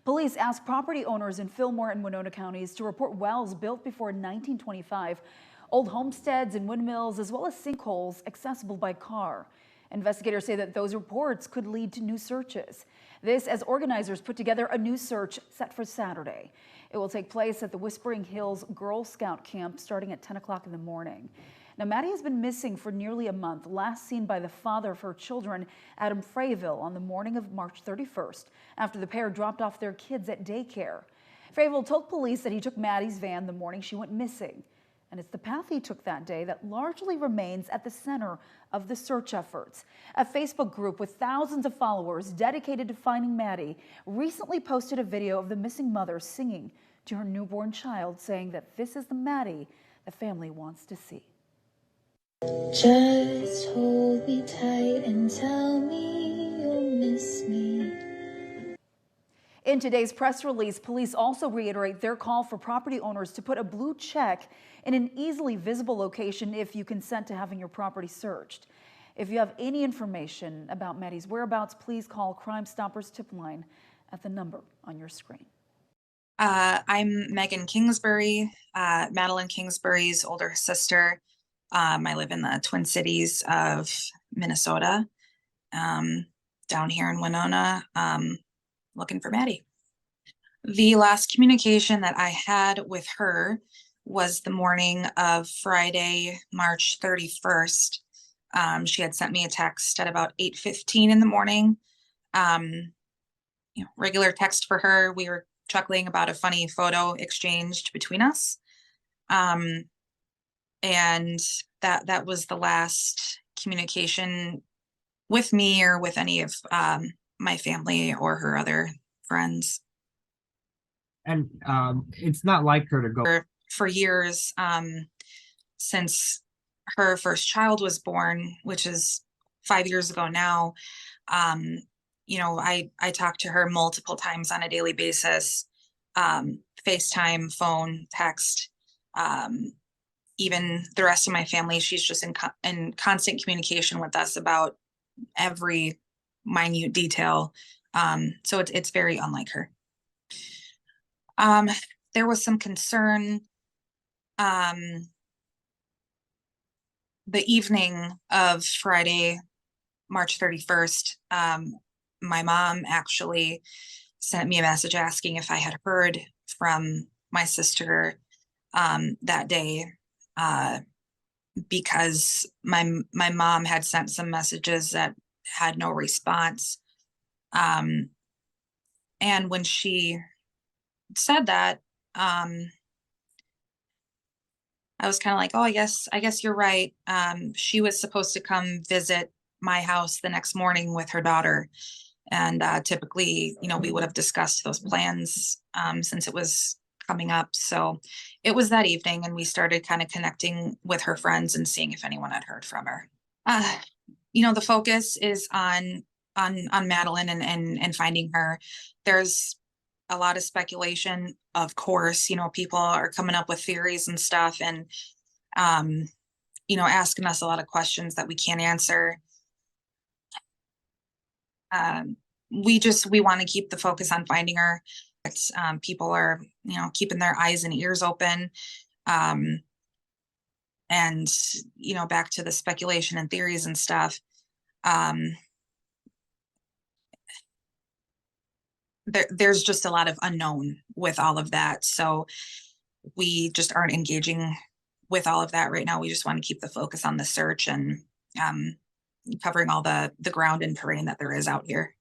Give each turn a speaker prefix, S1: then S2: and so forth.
S1: Police asked property owners in Fillmore and Winona counties to report wells built before 1925, old homesteads and windmills, as well as sinkholes accessible by car. Investigators say that those reports could lead to new searches. This as organizers put together a new search set for Saturday. It will take place at the Whispering Hills Girl Scout camp starting at 10 o'clock in the morning. Now, Maddie has been missing for nearly a month, last seen by the father of her children, Adam Frayville, on the morning of March 31st, after the pair dropped off their kids at daycare. Frayville told police that he took Maddie's van the morning she went missing. And it's the path he took that day that largely remains at the center of the search efforts. A Facebook group with thousands of followers dedicated to finding Maddie recently posted a video of the missing mother singing to her newborn child, saying that this is the Maddie the family wants to see.
S2: Just hold me tight and tell me you'll miss me.
S1: In today's press release, police also reiterate their call for property owners to put a blue check in an easily visible location if you consent to having your property searched. If you have any information about Maddie's whereabouts, please call Crime Stoppers tip line at the number on your screen.
S3: I'm Megan Kingsbury, Madeline Kingsbury's older sister. I live in the Twin Cities of Minnesota, down here in Winona, looking for Maddie. The last communication that I had with her was the morning of Friday, March 31st. She had sent me a text at about 8:15 in the morning. Regular text for her. We were chuckling about a funny photo exchanged between us. And that was the last communication with me or with any of my family or her other friends.
S4: And it's not like her to go.
S3: For years, since her first child was born, which is 5 years ago now, I talk to her multiple times on a daily basis, FaceTime, phone, text, even the rest of my family. She's just in constant communication with us about every minute detail. So it's very unlike her. There was some concern the evening of Friday, March 31st. My mom actually sent me a message asking if I had heard from my sister that day, because my mom had sent some messages that had no response. And when she said that, I was kind of like, oh, I guess you're right. She was supposed to come visit my house the next morning with her daughter. And typically, we would have discussed those plans since it was coming up. So it was that evening, and we started kind of connecting with her friends and seeing if anyone had heard from her. The focus is on Madeline and finding her. There's a lot of speculation, of course. People are coming up with theories and stuff, and asking us a lot of questions that we can't answer. We want to keep the focus on finding her. People are, keeping their eyes and ears open. And, back to the speculation and theories and stuff. There's just a lot of unknown with all of that. So we just aren't engaging with all of that right now. We just want to keep the focus on the search and covering all the ground and terrain that there is out here.